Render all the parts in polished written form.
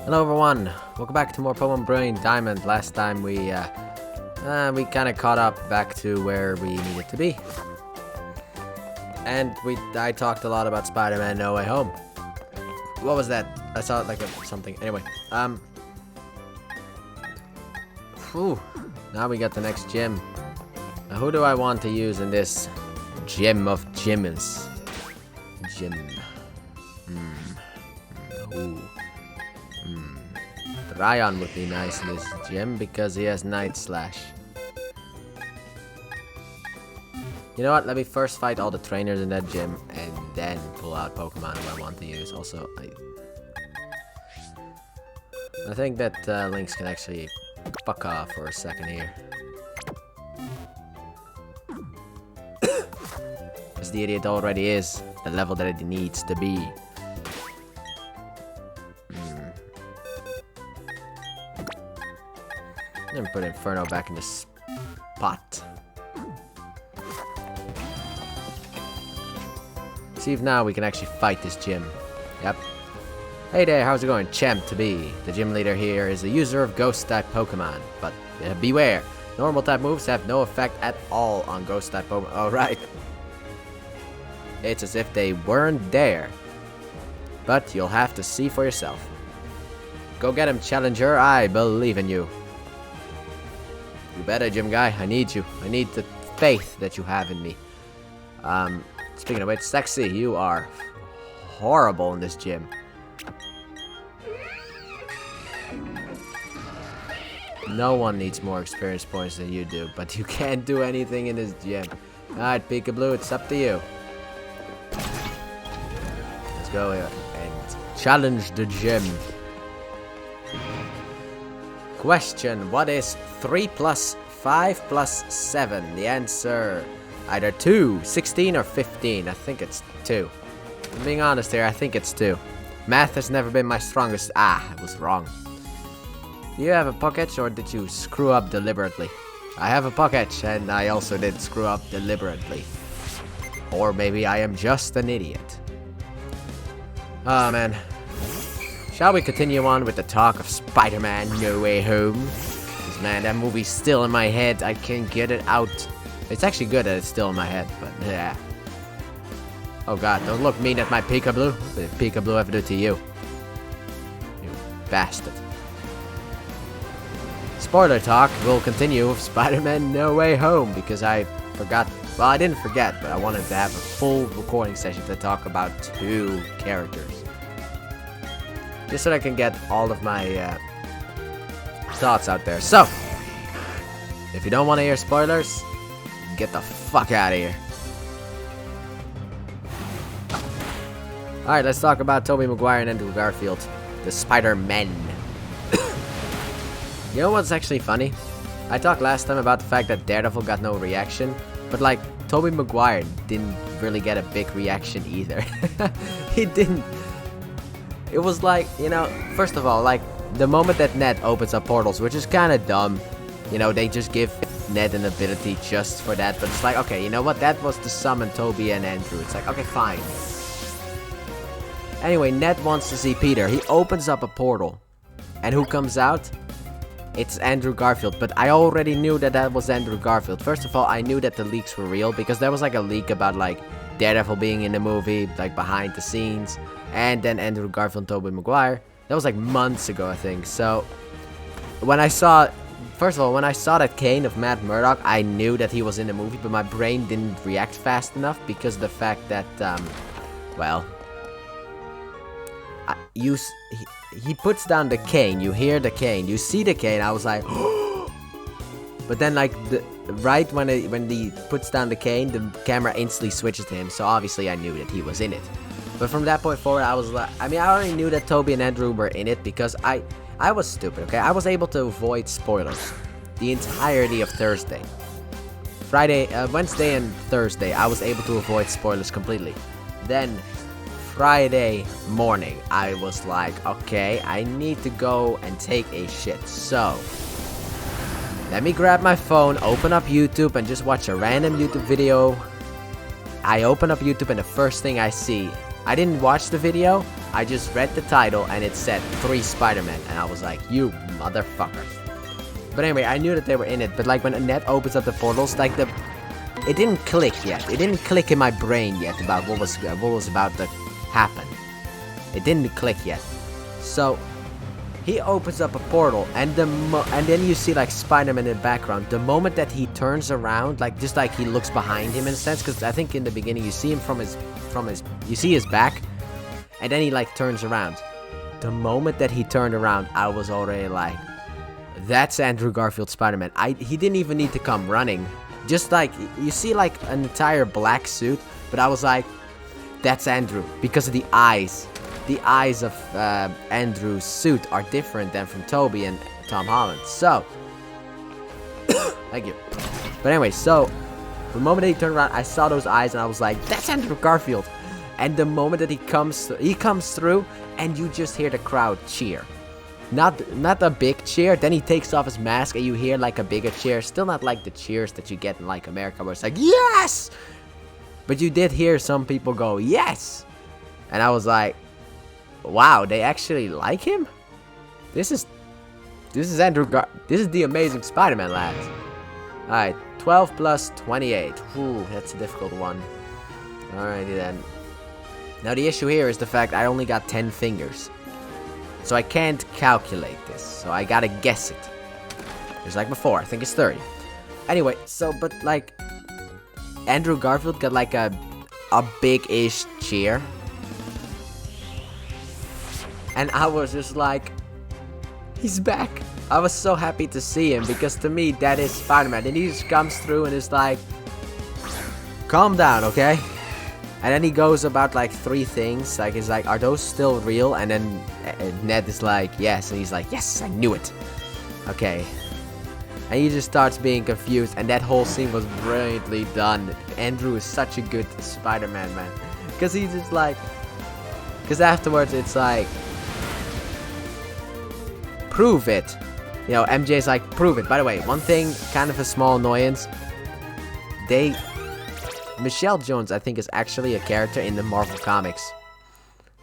Hello everyone, welcome back to more Pokemon Brilliant Diamond. Last time we kind of caught up back to where we needed to be. And I talked a lot about Spider-Man No Way Home. What was that? I saw it like something. Anyway, now we got the next gym. Now who do I want to use in this gym of gyms? Ryan would be nice in this gym because he has Night Slash. You know what? Let me first fight all the trainers in that gym and then pull out Pokemon who I want to use. Also, I think that Lynx can actually fuck off for a second here. Because the idiot already is the level that it needs to be. And put Inferno back in the spot. See if now we can actually fight this gym. Yep. Hey there, how's it going? Champ to be. The gym leader here is a user of Ghost type Pokemon. But beware, normal type moves have no effect at all on Ghost type Pokemon. Alright. It's as if they weren't there. But you'll have to see for yourself. Go get him, Challenger. I believe in you. You better, gym guy. I need you. I need the faith that you have in me. Speaking of which, Sexy, you are horrible in this gym. No one needs more experience points than you do, but you can't do anything in this gym. Alright, Peekaboo, it's up to you. Let's go here and challenge the gym. Question, what is 3 plus 5 plus 7? The answer, either 2, 16, or 15. I think it's 2. I'm being honest here, I think it's 2. Math has never been my strongest. I was wrong. Do you have a Pokétch or did you screw up deliberately? I have a Pokétch and I also did screw up deliberately. Or maybe I am just an idiot. Oh man. Shall we continue on with the talk of Spider-Man No Way Home? Because man, that movie's still in my head. I can't get it out. It's actually good that it's still in my head, but yeah. Oh god, don't look mean at my Peekaboo. What did Peekaboo ever do to you? You bastard. Spoiler talk will continue with Spider-Man No Way Home because I forgot. Well, I didn't forget, but I wanted to have a full recording session to talk about 2 characters. Just so I can get all of my thoughts out there. So, if you don't want to hear spoilers, get the fuck out of here. Alright, let's talk about Tobey Maguire and Andrew Garfield. The Spider-Men. You know what's actually funny? I talked last time about the fact that Daredevil got no reaction. But like, Tobey Maguire didn't really get a big reaction either. He didn't. It was like, you know, first of all, like, the moment that Ned opens up portals, which is kind of dumb. You know, they just give Ned an ability just for that. But it's like, okay, you know what? That was to summon Toby and Andrew. It's like, okay, fine. Anyway, Ned wants to see Peter. He opens up a portal. And who comes out? It's Andrew Garfield. But I already knew that that was Andrew Garfield. First of all, I knew that the leaks were real. Because there was like a leak about like Daredevil being in the movie. Like behind the scenes. And then Andrew Garfield and Tobey Maguire. That was like months ago, I think. So, when I saw... First of all, when I saw that cane of Matt Murdock, I knew that he was in the movie. But my brain didn't react fast enough. Because of the fact that, well... He puts down the cane. You hear the cane. You see the cane. I was like... But then, like, right when he puts down the cane, the camera instantly switches to him. So, obviously, I knew that he was in it. But from that point forward, I was like, I mean, I already knew that Toby and Andrew were in it because I was stupid, okay? I was able to avoid spoilers the entirety of Thursday. Wednesday and Thursday, I was able to avoid spoilers completely. Then, Friday morning, I was like, okay, I need to go and take a shit. So, let me grab my phone, open up YouTube, and just watch a random YouTube video. I open up YouTube and the first thing I see, I didn't watch the video, I just read the title and it said 3 Spider-Man, and I was like, you motherfucker. But anyway, I knew that they were in it, but like when Ned opens up the portals, like it didn't click yet. It didn't click in my brain yet about what was about to happen. It didn't click yet. So he opens up a portal, and then you see like Spider-Man in the background. The moment that he turns around, like just like he looks behind him in a sense, because I think in the beginning you see him you see his back, and then he like turns around. The moment that he turned around, I was already like, that's Andrew Garfield's Spider-Man. He didn't even need to come running. Just like, you see like an entire black suit, but I was like, that's Andrew. Because of the eyes. The eyes of Andrew's suit are different than from Tobey and Tom Holland. So, thank you. But anyway, so, the moment that he turned around, I saw those eyes and I was like, that's Andrew Garfield. And the moment that he comes through, and you just hear the crowd cheer. Not a big cheer, then he takes off his mask and you hear like a bigger cheer. Still not like the cheers that you get in like America where it's like, yes! But you did hear some people go, yes! And I was like, wow, they actually like him? This is Andrew this is the Amazing Spider-Man, lads. Alright, 12 plus 28. Whew, that's a difficult one. Alrighty then. Now the issue here is the fact I only got 10 fingers. So I can't calculate this, so I gotta guess it. Just like before, I think it's 30. Anyway, so, but like, Andrew Garfield got like a big-ish cheer. And I was just like, he's back. I was so happy to see him, because to me, that is Spider-Man. And he just comes through and is like, calm down, okay? And then he goes about like 3 things. Like, he's like, are those still real? And then Ned is like, yes. And he's like, yes, I knew it. Okay. And he just starts being confused. And that whole scene was brilliantly done. Andrew is such a good Spider-Man, man. Because he's just like, because afterwards it's like, prove it. You know, MJ's like, prove it. By the way, one thing, kind of a small annoyance. Michelle Jones, I think, is actually a character in the Marvel Comics.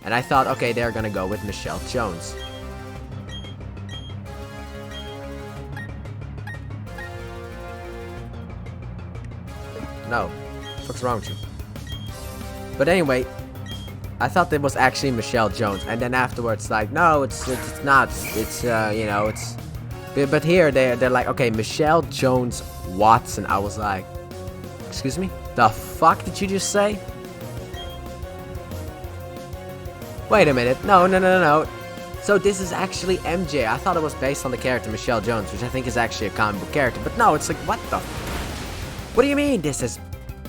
And I thought, okay, they're gonna go with Michelle Jones. No. What's wrong with you? But anyway, I thought that was actually Michelle Jones. And then afterwards, like, no, it's not. It's, you know, it's... But here, they're like, okay, Michelle Jones Watson. I was like, excuse me? The fuck did you just say? Wait a minute. No. So this is actually MJ. I thought it was based on the character Michelle Jones, which I think is actually a comic book character. But no, it's like, what the... What do you mean this is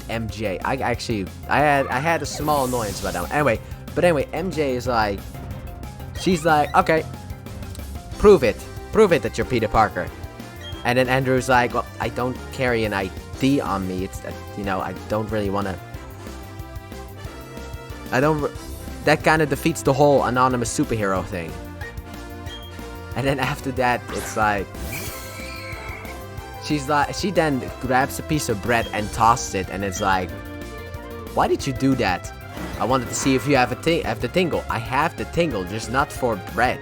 MJ? I had a small annoyance about that one. Anyway, MJ is like... She's like, okay, prove it. Prove it that you're Peter Parker. And then Andrew's like, well, I don't carry an ID on me. It's, you know, I don't really want to... That kind of defeats the whole anonymous superhero thing. And then after that, it's like... She then grabs a piece of bread and tosses it, and it's like... Why did you do that? I wanted to see if you have the tingle. I have the tingle, just not for bread.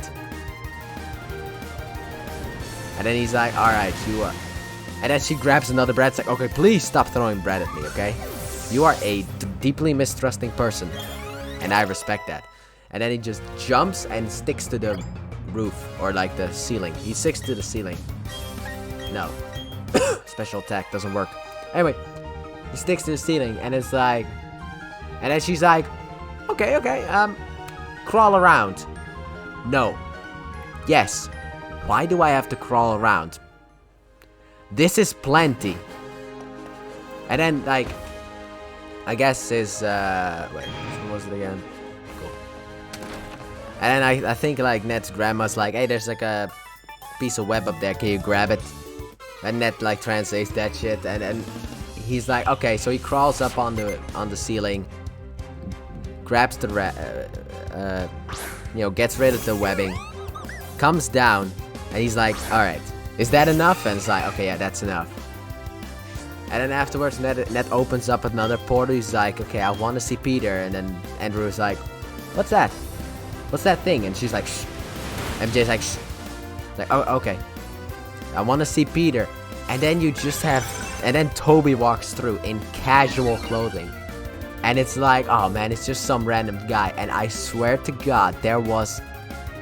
And then he's like, alright, you are... And then she grabs another bread. It's like, okay, please stop throwing bread at me, okay? You are a deeply mistrusting person. And I respect that. And then he just jumps and sticks to the roof. Or like the ceiling. He sticks to the ceiling. No. Special attack doesn't work. Anyway, he sticks to the ceiling. And it's like... And then she's like, okay, crawl around. No. Yes. Why do I have to crawl around? This is plenty. And then, like, I guess his, wait, which one was it again? Cool. And then I think, like, Ned's grandma's like, hey, there's, like, a piece of web up there. Can you grab it? And Ned, like, translates that shit. And he's like, okay, so he crawls up on the ceiling. Grabs the, you know, gets rid of the webbing. Comes down. And he's like, alright, is that enough? And it's like, okay, yeah, that's enough. And then afterwards, Ned opens up another portal. He's like, okay, I want to see Peter. And then Andrew's like, what's that? what's that thing? And she's like, shh. MJ's like, shh. Like, oh, okay. I want to see Peter. And then you just have, and then Toby walks through in casual clothing. And it's like, oh man, it's just some random guy. And I swear to God, there was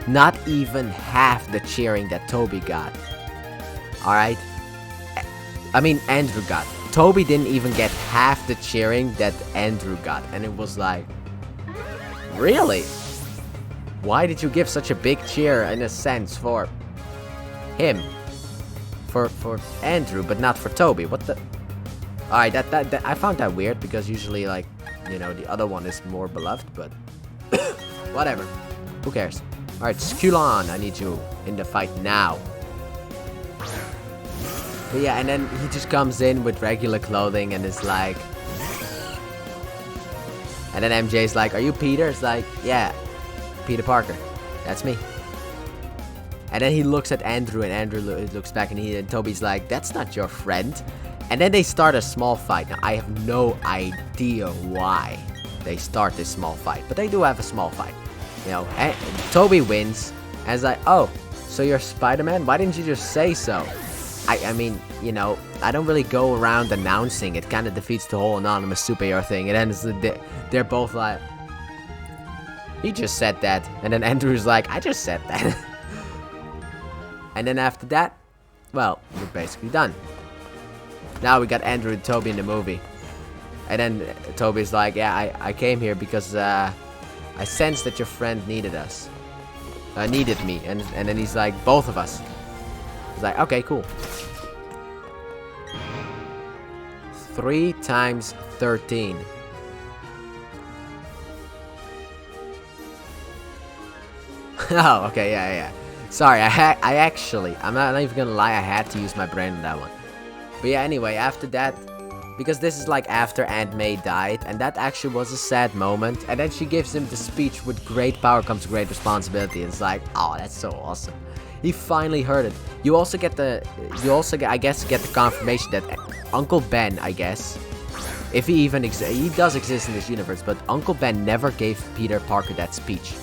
not even half the cheering that Toby got. Alright? I mean, Andrew got. Toby didn't even get half the cheering that Andrew got. And it was like, really? Why did you give such a big cheer, in a sense, for him? For Andrew, but not for Toby? What the? Alright, that I found that weird, because usually, like, you know, the other one is more beloved, but whatever. Who cares? Alright, Skulon, I need you in the fight now. But yeah, and then he just comes in with regular clothing and is like... And then MJ's like, are you Peter? It's like, yeah, Peter Parker. That's me. And then he looks at Andrew, and Andrew looks back, and Toby's like, that's not your friend. And then they start a small fight. Now, I have no idea why they start this small fight, but they do have a small fight. You know, and Toby wins, and it's like, oh, so you're Spider-Man? Why didn't you just say so? I mean, you know, I don't really go around announcing. It kind of defeats the whole anonymous superhero thing. And then they're both like, he just said that. And then Andrew's like, I just said that. And then after that, well, we're basically done. Now we got Andrew and Toby in the movie. And then Toby's like, yeah, I came here because I sensed that your friend needed us. Needed me. And then he's like, both of us. He's like, okay, cool. 3 times 13. Oh, okay, yeah. Sorry, I'm not even gonna lie, I had to use my brain on that one. But yeah, anyway, after that, because this is like after Aunt May died, and that actually was a sad moment, and then she gives him the speech, with great power comes great responsibility, and it's like, oh, that's so awesome. He finally heard it. You also get, I guess, get the confirmation that Uncle Ben, I guess, if he even exists, he does exist in this universe, but Uncle Ben never gave Peter Parker that speech.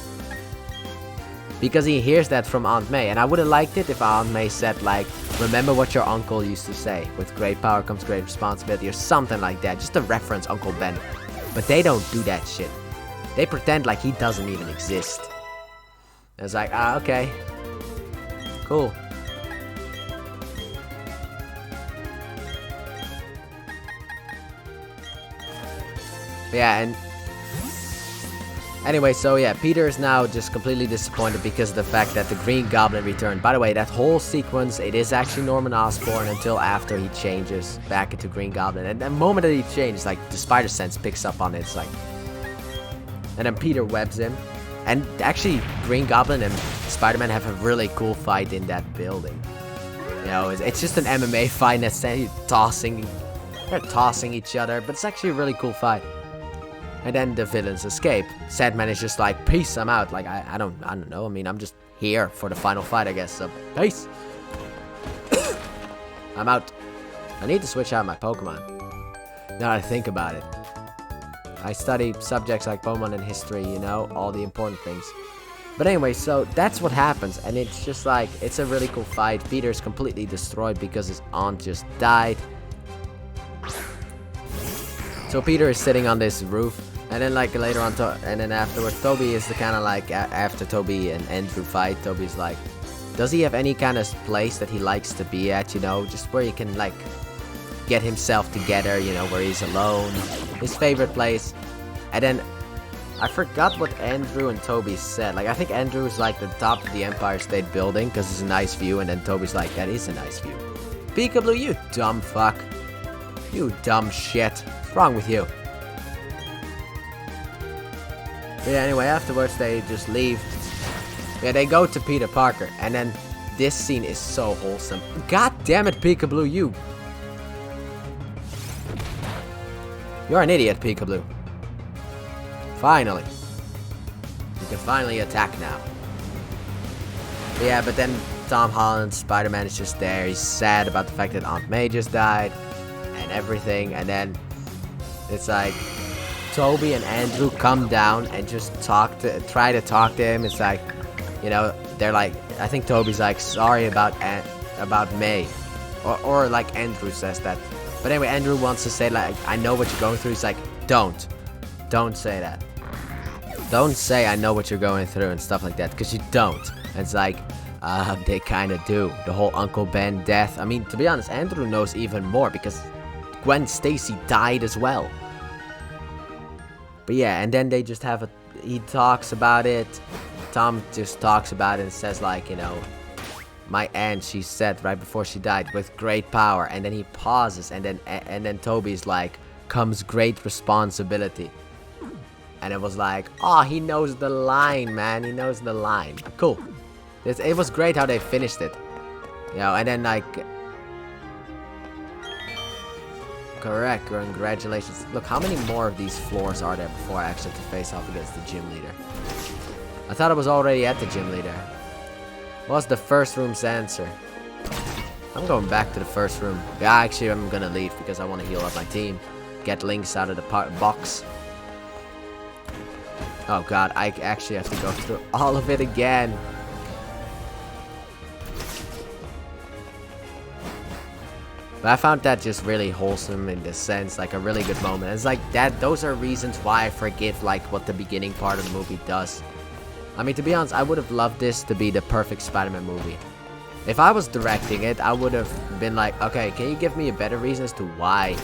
Because he hears that from Aunt May, and I would have liked it if Aunt May said, like, remember what your uncle used to say, with great power comes great responsibility, or something like that, just to reference Uncle Ben. But they don't do that shit. They pretend like he doesn't even exist. And it's like, ah, okay. Cool. Yeah, and anyway, so yeah, Peter is now just completely disappointed because of the fact that the Green Goblin returned. By the way, that whole sequence, it is actually Norman Osborn until after he changes back into Green Goblin. And the moment that he changes, like, the spider sense picks up on it. It's like... And then Peter webs him. And actually, Green Goblin and Spider-Man have a really cool fight in that building. You know, it's just an MMA fight that's they're tossing each other, but it's actually a really cool fight. And then the villains escape. Sandman is just like, peace, I'm out. Like, I don't know. I mean, I'm just here for the final fight, I guess. So, peace. I'm out. I need to switch out my Pokemon. Now that I think about it. I study subjects like Pokemon and history, you know, all the important things. But anyway, so that's what happens. And it's just like, it's a really cool fight. Peter's completely destroyed because his aunt just died. So Peter is sitting on this roof. And then, like, later on, and then afterwards, Toby is the kind of like, after Toby and Andrew fight, Toby's like, does he have any kind of place that he likes to be at, you know, just where he can, like, get himself together, you know, where he's alone, his favorite place. And then, I forgot what Andrew and Toby said. Like, I think Andrew's like the top of the Empire State Building, because it's a nice view, and then Toby's like, that is a nice view. Peekaboo, you dumb fuck. You dumb shit. What's wrong with you? But yeah, anyway, afterwards they just leave. Yeah, they go to Peter Parker, and then this scene is so wholesome. God damn it, Peekaboo, you. You're an idiot, Peekaboo. Finally. You can finally attack now. But yeah, but then Tom Holland, Spider-Man is just there. He's sad about the fact that Aunt May just died and everything. And then it's like Toby and Andrew come down and just try to talk to him. It's like, you know, they're like, I think Toby's like, sorry about May, or like Andrew says that. But anyway, Andrew wants to say like, I know what you're going through. He's like, don't say that. Don't say I know what you're going through and stuff like that, because you don't. And it's like, they kind of do. The whole Uncle Ben death. I mean, to be honest, Andrew knows even more because Gwen Stacy died as well. But yeah, and then they just have he talks about it. Tom just talks about it and says like, you know, my aunt, she said right before she died, with great power. And then he pauses, and then Toby's like, comes great responsibility. And it was like, oh, he knows the line, man. He knows the line. Cool. It was great how they finished it. You know, and then like... Correct, congratulations. Look, how many more of these floors are there before I actually have to face off against the gym leader? I thought I was already at the gym leader. What's the first room's answer? I'm going back to the first room. Yeah, actually, I'm gonna leave because I want to heal up my team. Get links out of the box. Oh god, I actually have to go through all of it again. But I found that just really wholesome in this sense, like a really good moment. It's like that, those are reasons why I forgive like what the beginning part of the movie does. I mean, to be honest, I would have loved this to be the perfect Spider-Man movie. If I was directing it, I would have been like, okay, can you give me a better reason as to why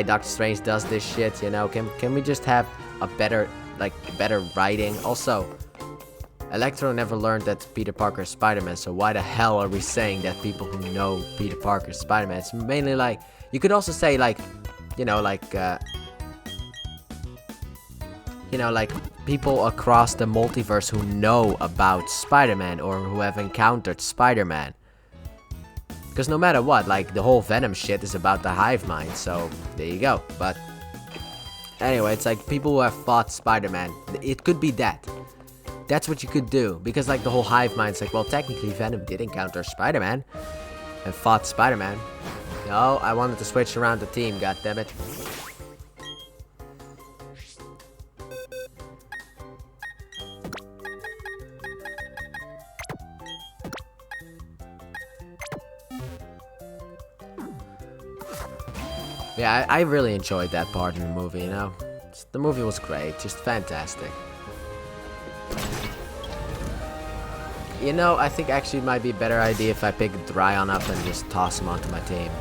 Doctor Strange does this shit, you know? Can we just have a better writing? Also, Electro never learned that Peter Parker is Spider-Man, so why the hell are we saying that people who know Peter Parker is Spider-Man? It's mainly like, you could also say like, you know, like people across the multiverse who know about Spider-Man or who have encountered Spider-Man. Because no matter what, like, the whole Venom shit is about the hive mind, so there you go. But anyway, it's like people who have fought Spider-Man. It could be that. That's what you could do. Because like the whole hive mind's like, well, technically Venom did encounter Spider-Man and fought Spider-Man. No, I wanted to switch around the team, goddammit. Yeah, I really enjoyed that part in the movie, you know? The movie was great, just fantastic. You know, I think actually it might be a better idea if I pick Dryon up and just toss him onto my team.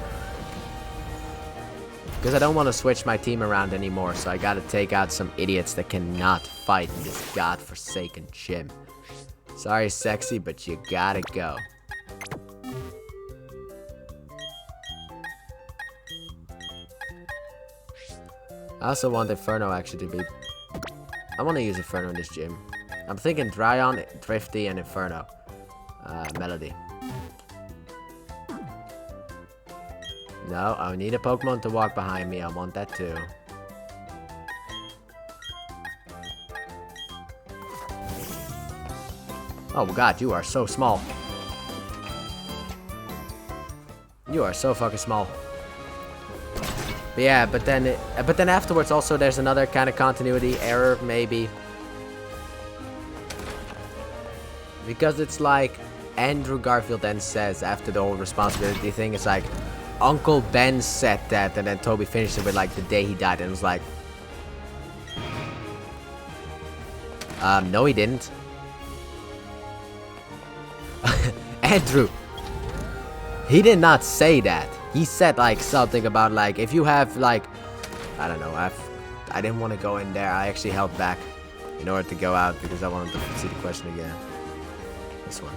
Because I don't want to switch my team around anymore, so I gotta take out some idiots that cannot fight in this godforsaken gym. Sorry, sexy, but you gotta go. I also want Inferno actually to be... I want to use Inferno in this gym. I'm thinking Dryon, Thrifty, and Inferno. Melody. No, I need a Pokemon to walk behind me. I want that too. Oh god, you are so small. You are so fucking small. But yeah, but then afterwards also there's another kind of continuity error, maybe. Because it's like Andrew Garfield then says after the whole responsibility thing, it's like Uncle Ben said that, and then Toby finished it with like the day he died, and it was like, no he didn't. Andrew, he did not say that. He said like something about like, if you have like, I don't know, I didn't want to go in there. I actually held back in order to go out because I wanted to see the question again. This one.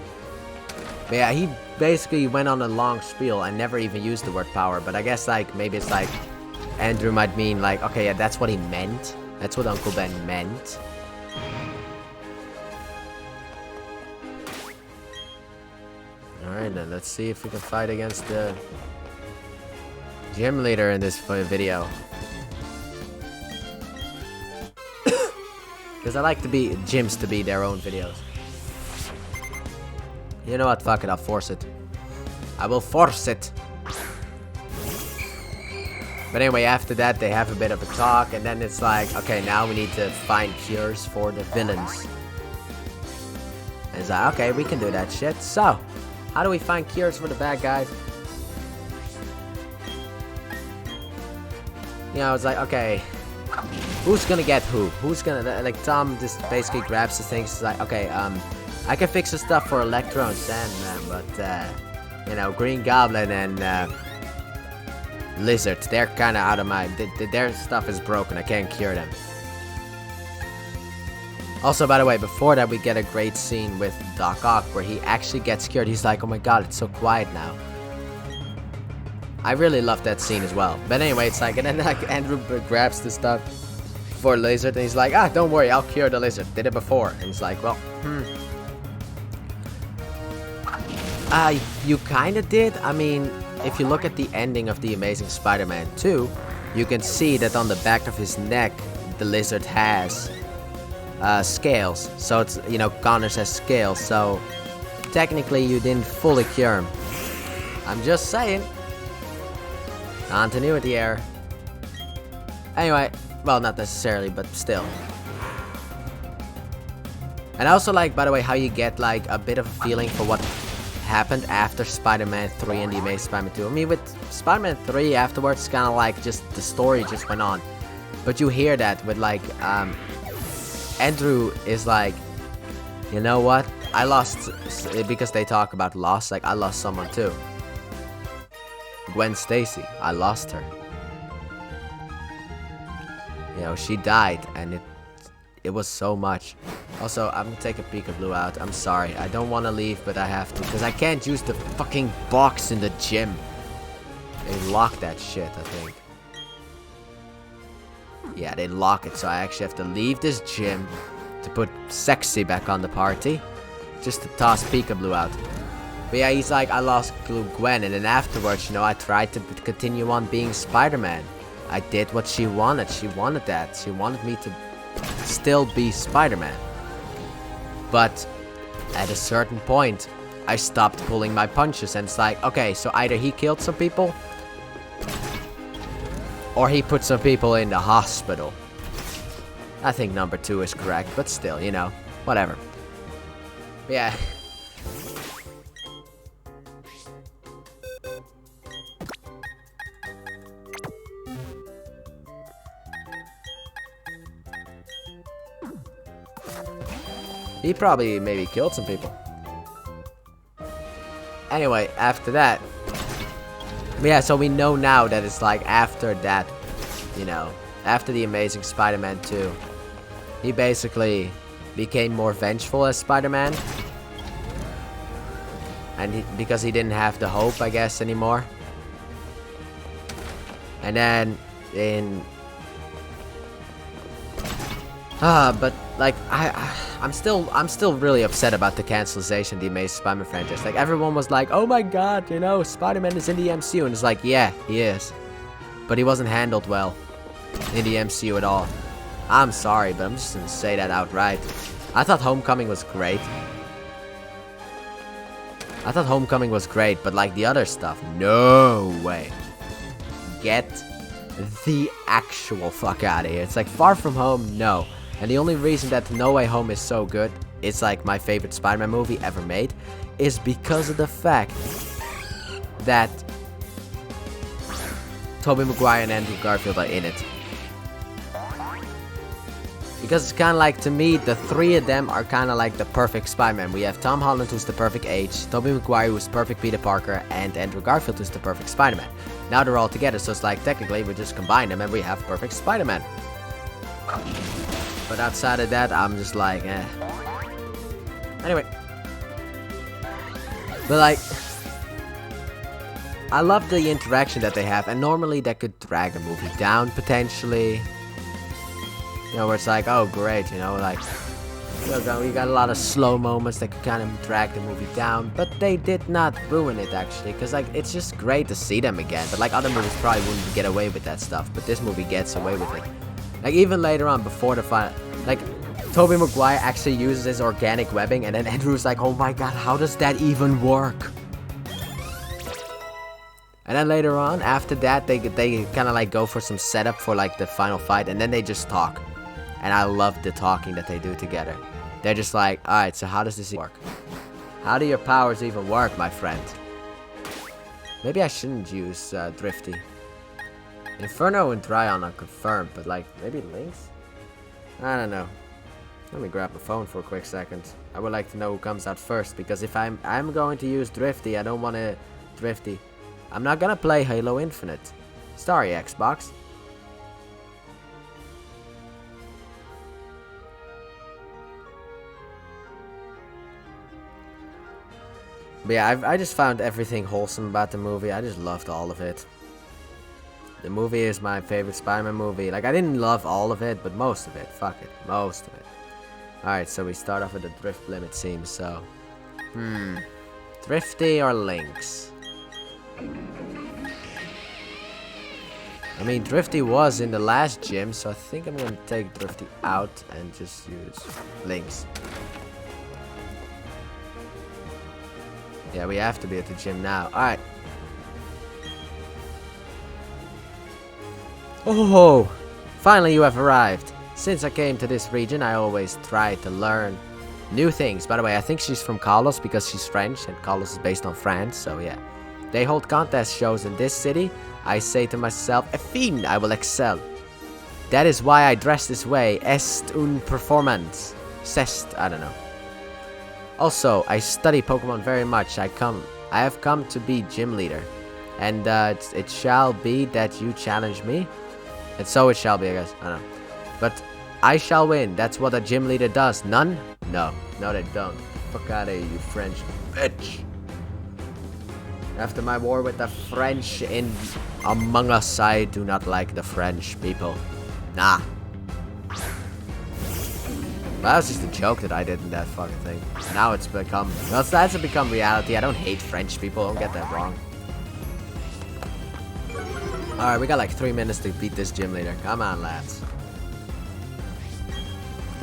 But yeah, he basically went on a long spiel and never even used the word power. But I guess like, maybe it's like, Andrew might mean like, okay, yeah, that's what he meant. That's what Uncle Ben meant. Alright then, let's see if we can fight against the gym leader in this video. Because I like gyms to be their own videos. You know what, fuck it, I'll force it. I will force it. But anyway, after that, they have a bit of a talk, and then it's like, okay, now we need to find cures for the villains. And it's like, okay, we can do that shit. So, how do we find cures for the bad guys? You know, it's like, okay, who's gonna get who? Who's gonna, like, Tom just basically grabs the things. It's like, okay, I can fix the stuff for Electro and Sandman, but, you know, Green Goblin and, Lizard, they're kinda out of my, their stuff is broken, I can't cure them. Also, by the way, before that, we get a great scene with Doc Ock where he actually gets cured. He's like, oh my god, it's so quiet now. I really love that scene as well. But anyway, it's like, and then like Andrew grabs the stuff for Lizard, and he's like, ah, don't worry, I'll cure the Lizard. Did it before. And it's like, well, you kinda did. I mean, if you look at the ending of The Amazing Spider-Man 2, you can see that on the back of his neck, the Lizard has scales. So it's, you know, Connors has scales. So technically, you didn't fully cure him. I'm just saying. Continuity error. Anyway, well, not necessarily, but still. And I also like, by the way, how you get like a bit of a feeling for what happened after Spider-Man 3 and The Amazing Spider-Man 2. I mean, with Spider-Man 3 afterwards, it's kind of like just the story just went on. But you hear that with like, Andrew is like, you know what? I lost, because they talk about loss, like I lost someone too. Gwen Stacy, I lost her. You know, she died, and it was so much. Also, I'm gonna take a Peekaboo out. I'm sorry, I don't want to leave, but I have to, because I can't use the fucking box in the gym. They lock that shit, I think. Yeah, they lock it, so I actually have to leave this gym to put Sexy back on the party, just to toss Peekaboo out. But yeah, he's like, I lost Gwen, and then afterwards, you know, I tried to continue on being Spider-Man. I did what she wanted. She wanted that. She wanted me to still be Spider-Man. But at a certain point, I stopped pulling my punches, and it's like, okay, so either he killed some people, or he put some people in the hospital. I think number 2 is correct, but still, you know, whatever. Yeah. He probably maybe killed some people. Anyway, after that, yeah, so we know now that it's like after that, you know, after The Amazing Spider-Man 2, he basically became more vengeful as Spider-Man. And because he didn't have the hope, I guess, anymore. And then in... but like, I'm still really upset about the cancellation of the Amazing Spider-Man franchise. Like, everyone was like, oh my god, you know, Spider-Man is in the MCU. And it's like, yeah, he is. But he wasn't handled well in the MCU at all. I'm sorry, but I'm just gonna say that outright. I thought Homecoming was great. But like the other stuff, no way. Get the actual fuck out of here. It's like Far From Home, no. And the only reason that No Way Home is so good, it's like my favorite Spider-Man movie ever made, is because of the fact that Tobey Maguire and Andrew Garfield are in it. Because it's kind of like, to me, the three of them are kind of like the perfect Spider-Man. We have Tom Holland, who's the perfect age, Tobey Maguire, who's perfect Peter Parker, and Andrew Garfield, who's the perfect Spider-Man. Now they're all together, so it's like, technically, we just combine them and we have perfect Spider-Man. But outside of that, I'm just like, eh. Anyway. But like, I love the interaction that they have, and normally that could drag a movie down, potentially. You know, where it's like, oh great, you know, like, you got a lot of slow moments that could kind of drag the movie down, but they did not ruin it, actually, because like, it's just great to see them again. But like, other movies probably wouldn't get away with that stuff, but this movie gets away with it. Like, even later on, before the final, like, Tobey Maguire actually uses his organic webbing, and then Andrew's like, oh my god, how does that even work? And then later on, after that, they kind of like go for some setup for like the final fight, and then they just talk. And I love the talking that they do together. They're just like, alright, so how does this work? How do your powers even work, my friend? Maybe I shouldn't use Drifty. Inferno and Dryon are confirmed, but like, maybe Lynx? I don't know. Let me grab the phone for a quick second. I would like to know who comes out first, because if I'm going to use Drifty, I don't want to Drifty. I'm not gonna play Halo Infinite. Sorry, Xbox. But yeah, I just found everything wholesome about the movie. I just loved all of it. The movie is my favorite Spider-Man movie. Like, I didn't love all of it, but most of it. Fuck it. Most of it. Alright, so we start off with the drift limit, seems so. Drifty or Lynx? I mean, Drifty was in the last gym, so I think I'm gonna take Drifty out and just use Lynx. Yeah, we have to be at the gym now. Alright. Oh, finally you have arrived. Since I came to this region, I always try to learn new things. By the way, I think she's from Carlos because she's French, and Carlos is based on France, so yeah. They hold contest shows in this city. I say to myself, Effin, I will excel. That is why I dress this way. Est une performance. Cest, I don't know. Also, I study Pokemon very much. I have come to be gym leader. And it shall be that you challenge me. And so it shall be, I guess. I don't know. But I shall win. That's what a gym leader does. None? No. No, they don't. Fuck out of here, you French bitch. After my war with the French in Among Us, I do not like the French people. Nah. Well, that was just a joke that I did in that fucking thing. Now it's become... Well, that's become reality. I don't hate French people. Don't get that wrong. Alright, we got like 3 minutes to beat this gym leader. Come on, lads.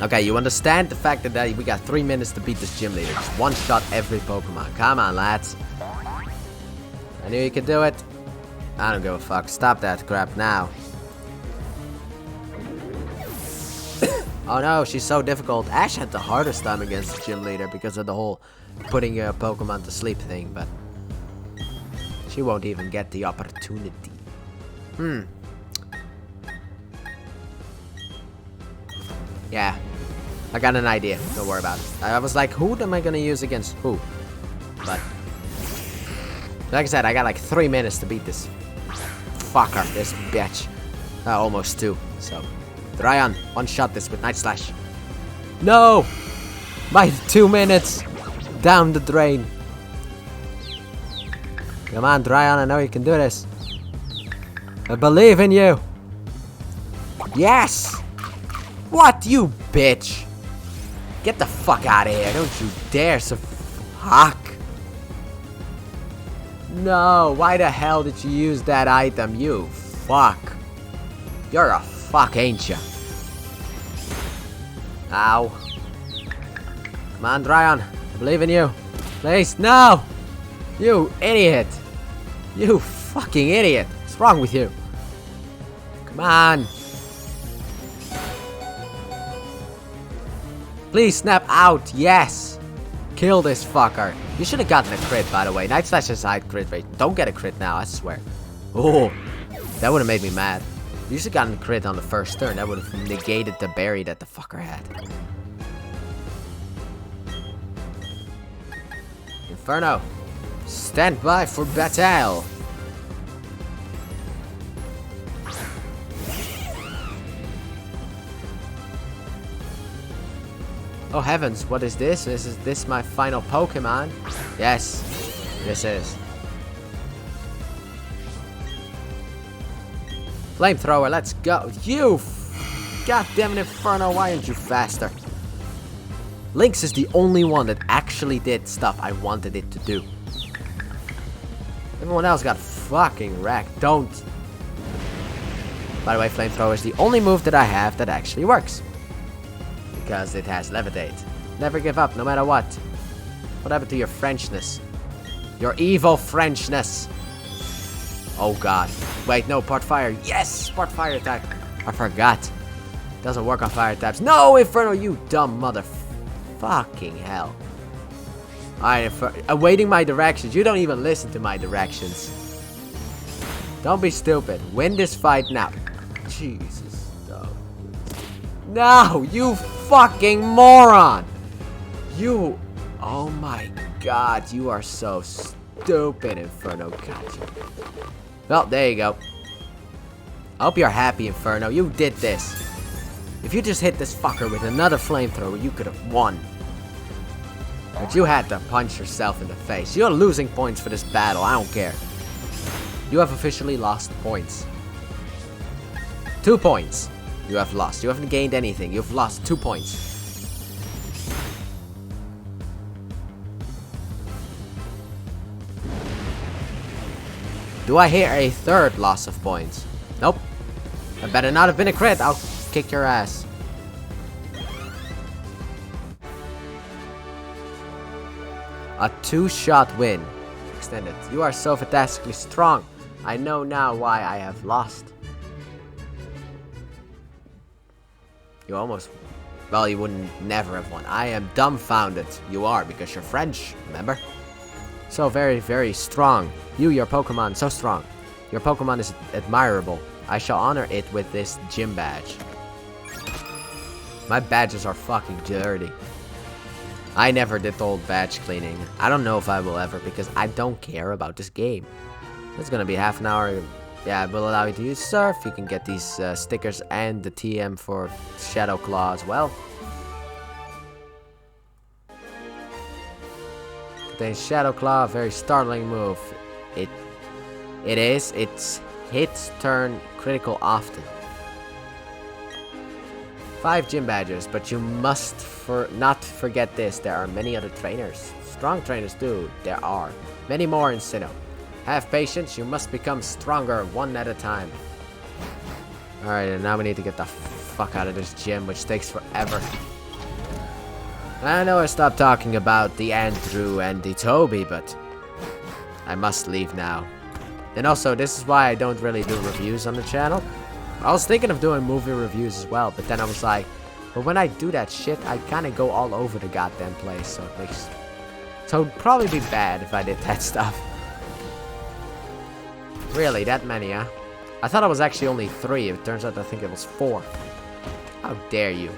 Okay, you understand the fact that we got 3 minutes to beat this gym leader. Just one shot every Pokemon. Come on, lads. I knew you could do it. I don't give a fuck. Stop that crap now. Oh no, she's so difficult. Ash had the hardest time against the gym leader because of the whole putting your Pokemon to sleep thing, but she won't even get the opportunity. Yeah, I got an idea. Don't worry about it. I was like, who am I gonna use against who? But like I said, I got like 3 minutes to beat this fucker, this bitch. Almost 2. So, Dryon, one shot this with Night Slash. No! My 2 minutes down the drain. Come on, Dryon, I know you can do this. I believe in you. Yes! What, you bitch? Get the fuck out of here. Don't you dare. So fuck. No, why the hell did you use that item, you fuck? You're a fuck, ain't ya? Ow. Come on, Dryon. I believe in you. Please, no! You idiot. You fucking idiot. What's wrong with you? Come on. Please snap out. Yes. Kill this fucker. You should have gotten a crit, by the way. Night Slash has high crit rate. Don't get a crit now, I swear. Oh, that would have made me mad. You should have gotten a crit on the first turn. That would have negated the berry that the fucker had. Inferno. Stand by for battle. Oh heavens, what is this? Is this my final Pokemon? Yes, this is. Flamethrower, let's go. You goddamn Inferno, why aren't you faster? Lynx is the only one that actually did stuff I wanted it to do. Everyone else got fucking wrecked. Don't. By the way, Flamethrower is the only move that I have that actually works. Because it has Levitate. Never give up, no matter what. What happened to your Frenchness? Your evil Frenchness. Oh god. Wait, no, part fire. Yes! Part fire attack. I forgot. Doesn't work on fire types. No, Inferno, you dumb mother. Fucking hell. Alright, awaiting my directions. You don't even listen to my directions. Don't be stupid. Win this fight now. Jesus. No. No, you fucking moron. You. Oh my god, you are so stupid, Inferno. Gotcha. Well, there you go. I hope you're happy, Inferno. You did this. If you just hit this fucker with another flamethrower, you could have won. But you had to punch yourself in the face. You're losing points for this battle. I don't care. You have officially lost points. 2 points. You have lost. You haven't gained anything. You've lost 2 points. Do I hear a third loss of points? Nope. That better not have been a crit. I'll kick your ass. A 2-shot win. Extended. You are so fantastically strong. I know now why I have lost. You almost... Well, you wouldn't never have won. I am dumbfounded. You are, because you're French, remember? So very, very strong. Your Pokemon, so strong. Your Pokemon is admirable. I shall honor it with this gym badge. My badges are fucking dirty. I never did the old badge cleaning. I don't know if I will ever, because I don't care about this game. It's gonna be half an hour. Yeah, it will allow you to use Surf. You can get these stickers and the TM for Shadow Claw as well. Contains Shadow Claw, a very startling move. Its hits turn critical often. 5 gym badges, but you must not forget this. There are many other trainers. Strong trainers too. There are many more in Sinnoh. Have patience. You must become stronger one at a time. Alright, and now we need to get the fuck out of this gym, which takes forever. I know I stopped talking about the Andrew and the Toby, but I must leave now. And also, this is why I don't really do reviews on the channel. I was thinking of doing movie reviews as well, but then I was like, but when I do that shit, I kind of go all over the goddamn place, so it makes... So it'd probably be bad if I did that stuff. Really, that many, huh? I thought it was actually only 3. It turns out I think it was 4. How dare you.